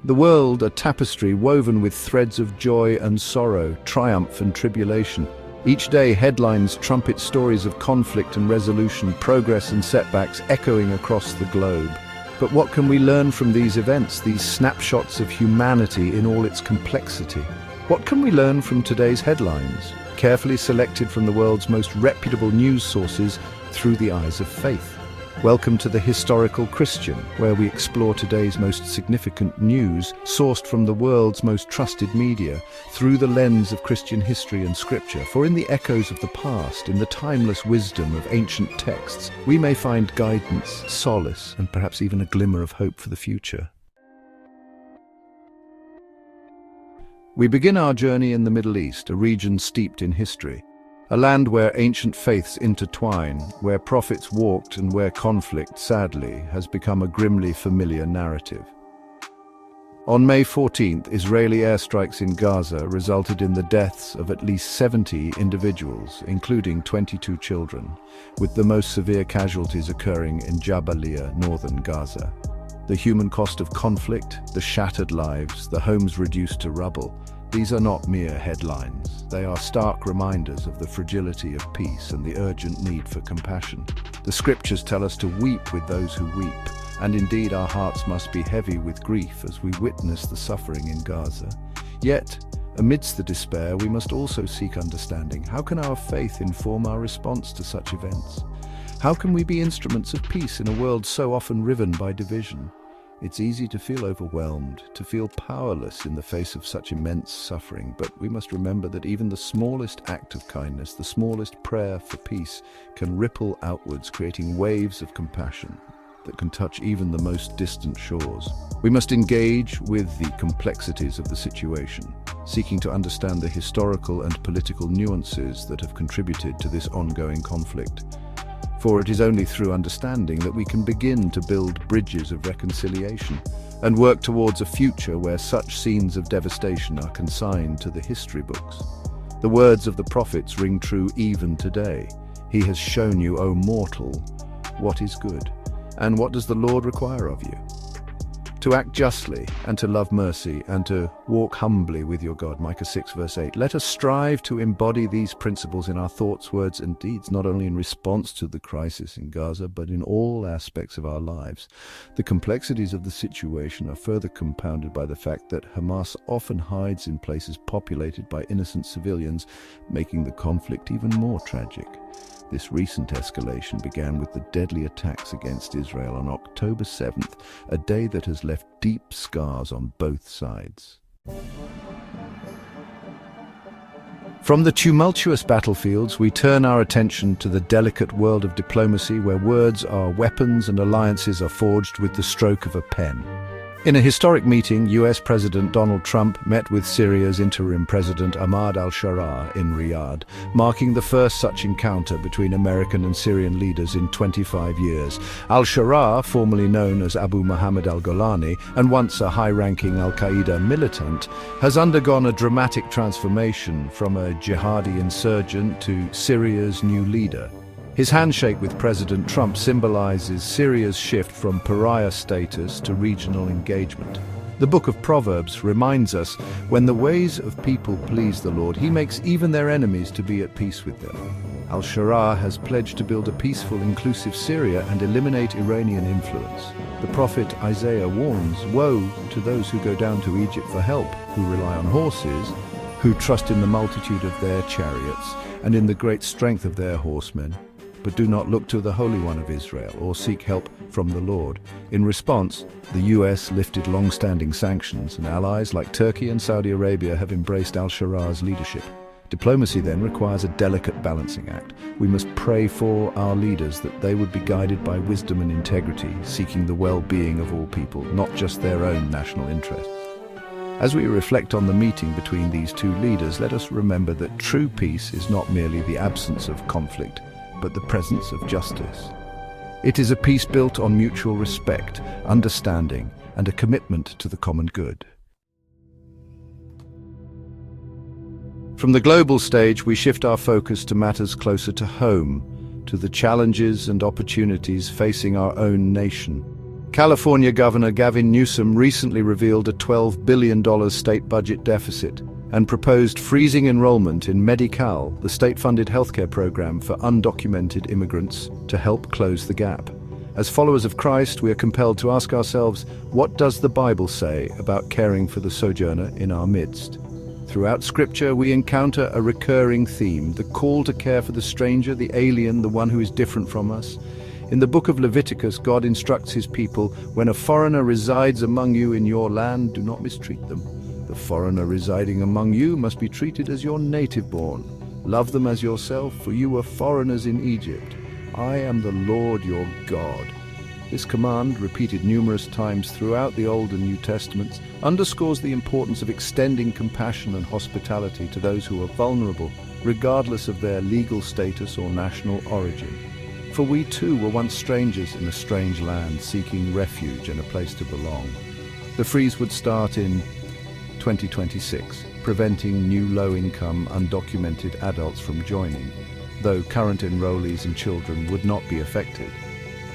The world a tapestry woven with threads of joy and sorrow, triumph and tribulation. Each day headlines trumpet stories of conflict and resolution, progress and setbacks echoing across the globe. But what can we learn from these events, these snapshots of humanity in all its complexity? What can we learn from today's headlines, carefully selected from the world's most reputable news sources through the eyes of faith? Welcome to The Historical Christian, where we explore today's most significant news, sourced from the world's most trusted media, through the lens of Christian history and scripture. For in the echoes of the past, in the timeless wisdom of ancient texts, we may find guidance, solace, and perhaps even a glimmer of hope for the future. We begin our journey in the Middle East, a region steeped in history. A land where ancient faiths intertwine, where prophets walked and where conflict, sadly, has become a grimly familiar narrative. On May 14th, Israeli airstrikes in Gaza resulted in the deaths of at least 70 individuals, including 22 children, with the most severe casualties occurring in Jabalia, northern Gaza. The human cost of conflict, the shattered lives, the homes reduced to rubble, these are not mere headlines. They are stark reminders of the fragility of peace and the urgent need for compassion. The scriptures tell us to weep with those who weep, and indeed our hearts must be heavy with grief as we witness the suffering in Gaza. Yet, amidst the despair, we must also seek understanding. How can our faith inform our response to such events? How can we be instruments of peace in a world so often riven by division? It's easy to feel overwhelmed, to feel powerless in the face of such immense suffering, but we must remember that even the smallest act of kindness, the smallest prayer for peace, can ripple outwards, creating waves of compassion that can touch even the most distant shores. We must engage with the complexities of the situation, seeking to understand the historical and political nuances that have contributed to this ongoing conflict. For it is only through understanding that we can begin to build bridges of reconciliation and work towards a future where such scenes of devastation are consigned to the history books. The words of the prophets ring true even today. He has shown you, O mortal, what is good. And what does the Lord require of you? To act justly, and to love mercy, and to walk humbly with your God. Micah 6 verse 8. Let us strive to embody these principles in our thoughts, words, and deeds, not only in response to the crisis in Gaza, but in all aspects of our lives. The complexities of the situation are further compounded by the fact that Hamas often hides in places populated by innocent civilians, making the conflict even more tragic. This recent escalation began with the deadly attacks against Israel on October 7th, a day that has left deep scars on both sides. From the tumultuous battlefields, we turn our attention to the delicate world of diplomacy, where words are weapons and alliances are forged with the stroke of a pen. In a historic meeting, US President Donald Trump met with Syria's interim president Ahmad al-Sharaa in Riyadh, marking the first such encounter between American and Syrian leaders in 25 years. Al-Sharaa, formerly known as Abu Muhammad al-Golani and once a high-ranking al-Qaeda militant, has undergone a dramatic transformation from a jihadi insurgent to Syria's new leader. His handshake with President Trump symbolizes Syria's shift from pariah status to regional engagement. The book of Proverbs reminds us, when the ways of people please the Lord, he makes even their enemies to be at peace with them. Al-Sharaa has pledged to build a peaceful, inclusive Syria and eliminate Iranian influence. The prophet Isaiah warns, woe to those who go down to Egypt for help, who rely on horses, who trust in the multitude of their chariots and in the great strength of their horsemen, but do not look to the Holy One of Israel or seek help from the Lord. In response, the US lifted long-standing sanctions, and allies like Turkey and Saudi Arabia have embraced al-Sharaa's leadership. Diplomacy then requires a delicate balancing act. We must pray for our leaders that they would be guided by wisdom and integrity, seeking the well-being of all people, not just their own national interests. As we reflect on the meeting between these two leaders, let us remember that true peace is not merely the absence of conflict, but the presence of justice. It is a peace built on mutual respect, understanding, and a commitment to the common good. From the global stage, we shift our focus to matters closer to home, to the challenges and opportunities facing our own nation. California Governor Gavin Newsom recently revealed a $12 billion state budget deficit and proposed freezing enrollment in Medi-Cal, the state-funded healthcare program for undocumented immigrants, to help close the gap. As followers of Christ, we are compelled to ask ourselves, what does the Bible say about caring for the sojourner in our midst? Throughout Scripture, we encounter a recurring theme, the call to care for the stranger, the alien, the one who is different from us. In the book of Leviticus, God instructs his people, when a foreigner resides among you in your land, do not mistreat them. The foreigner residing among you must be treated as your native-born. Love them as yourself, for you were foreigners in Egypt. I am the Lord your God. This command, repeated numerous times throughout the Old and New Testaments, underscores the importance of extending compassion and hospitality to those who are vulnerable, regardless of their legal status or national origin. For we too were once strangers in a strange land, seeking refuge and a place to belong. The freeze would start in 2026, preventing new low-income, undocumented adults from joining, though current enrollees and children would not be affected.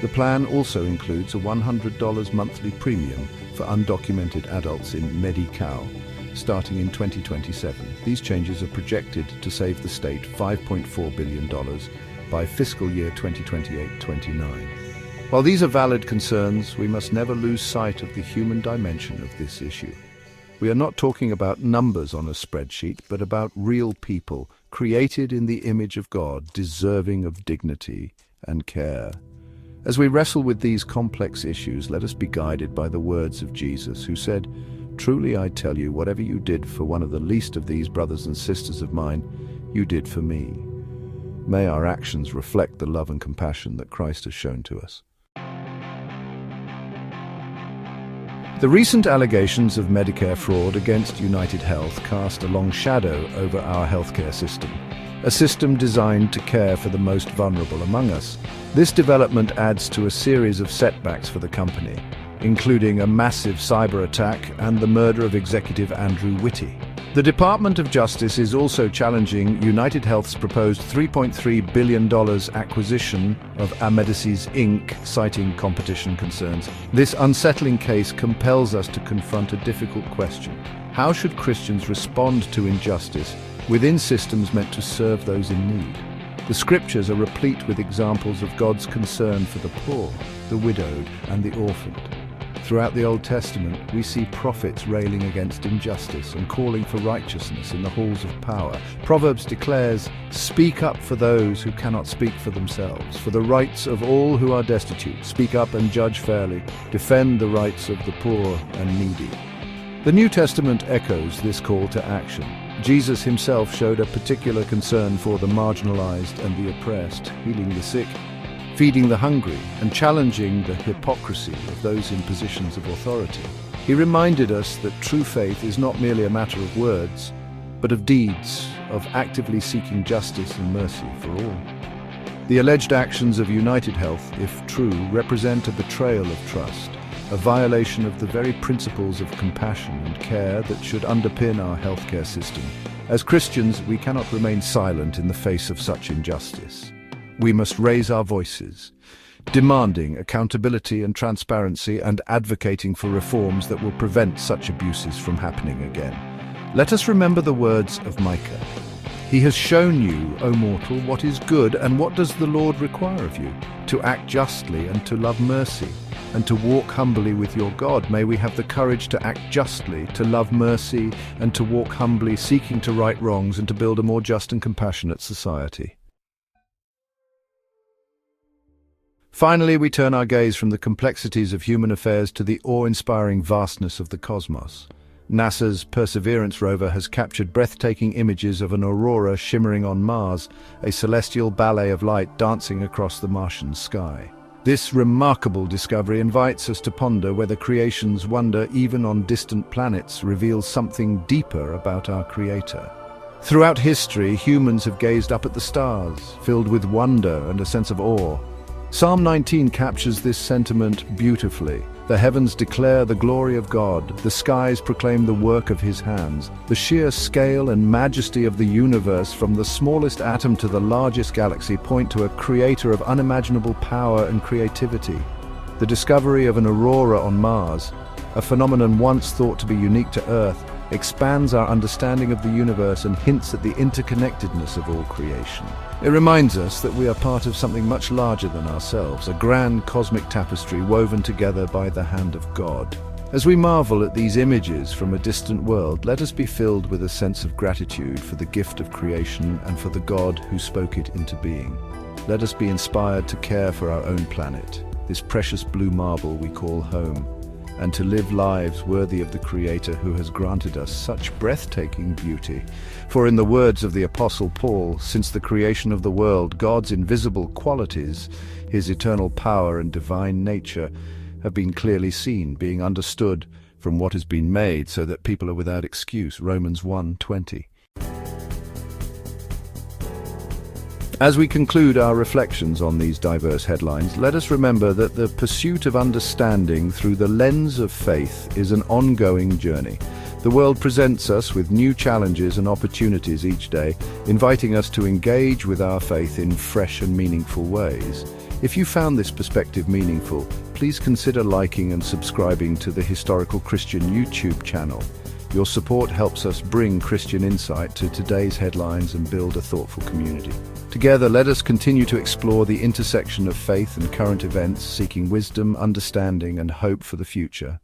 The plan also includes a $100 monthly premium for undocumented adults in Medi-Cal, starting in 2027. These changes are projected to save the state $5.4 billion by fiscal year 2028-29. While these are valid concerns, we must never lose sight of the human dimension of this issue. We are not talking about numbers on a spreadsheet, but about real people, created in the image of God, deserving of dignity and care. As we wrestle with these complex issues, let us be guided by the words of Jesus, who said, "Truly I tell you, whatever you did for one of the least of these brothers and sisters of mine, you did for me." May our actions reflect the love and compassion that Christ has shown to us. The recent allegations of Medicare fraud against United Health cast a long shadow over our healthcare system, a system designed to care for the most vulnerable among us. This development adds to a series of setbacks for the company, including a massive cyber attack and the murder of executive Andrew Whitty. The Department of Justice is also challenging United Health's proposed $3.3 billion acquisition of Amedisys Inc., citing competition concerns. This unsettling case compels us to confront a difficult question. How should Christians respond to injustice within systems meant to serve those in need? The Scriptures are replete with examples of God's concern for the poor, the widowed, and the orphaned. Throughout the Old Testament, we see prophets railing against injustice and calling for righteousness in the halls of power. Proverbs declares, "Speak up for those who cannot speak for themselves, for the rights of all who are destitute. Speak up and judge fairly. Defend the rights of the poor and needy." The New Testament echoes this call to action. Jesus himself showed a particular concern for the marginalized and the oppressed, healing the sick, feeding the hungry, and challenging the hypocrisy of those in positions of authority. He reminded us that true faith is not merely a matter of words, but of deeds, of actively seeking justice and mercy for all. The alleged actions of United Health, if true, represent a betrayal of trust, a violation of the very principles of compassion and care that should underpin our healthcare system. As Christians, we cannot remain silent in the face of such injustice. We must raise our voices, demanding accountability and transparency and advocating for reforms that will prevent such abuses from happening again. Let us remember the words of Micah. "He has shown you, O mortal, what is good, and what does the Lord require of you? To act justly and to love mercy, and to walk humbly with your God." May we have the courage to act justly, to love mercy, and to walk humbly, seeking to right wrongs and to build a more just and compassionate society. Finally, we turn our gaze from the complexities of human affairs to the awe-inspiring vastness of the cosmos. NASA's Perseverance rover has captured breathtaking images of an aurora shimmering on Mars, a celestial ballet of light dancing across the Martian sky. This remarkable discovery invites us to ponder whether creation's wonder, even on distant planets, reveals something deeper about our Creator. Throughout history, humans have gazed up at the stars, filled with wonder and a sense of awe. Psalm 19 captures this sentiment beautifully. The heavens declare the glory of God, the skies proclaim the work of his hands. The sheer scale and majesty of the universe, from the smallest atom to the largest galaxy, point to a creator of unimaginable power and creativity. The discovery of an aurora on Mars, a phenomenon once thought to be unique to Earth, expands our understanding of the universe and hints at the interconnectedness of all creation. It reminds us that we are part of something much larger than ourselves, a grand cosmic tapestry woven together by the hand of God. As we marvel at these images from a distant world, let us be filled with a sense of gratitude for the gift of creation and for the God who spoke it into being. Let us be inspired to care for our own planet, this precious blue marble we call home, and to live lives worthy of the Creator who has granted us such breathtaking beauty. For in the words of the Apostle Paul, since the creation of the world, God's invisible qualities, his eternal power and divine nature, have been clearly seen, being understood from what has been made, so that people are without excuse. Romans 1:20. As we conclude our reflections on these diverse headlines, let us remember that the pursuit of understanding through the lens of faith is an ongoing journey. The world presents us with new challenges and opportunities each day, inviting us to engage with our faith in fresh and meaningful ways. If you found this perspective meaningful, please consider liking and subscribing to the Historical Christian YouTube channel. Your support helps us bring Christian insight to today's headlines and build a thoughtful community. Together, let us continue to explore the intersection of faith and current events, seeking wisdom, understanding, and hope for the future.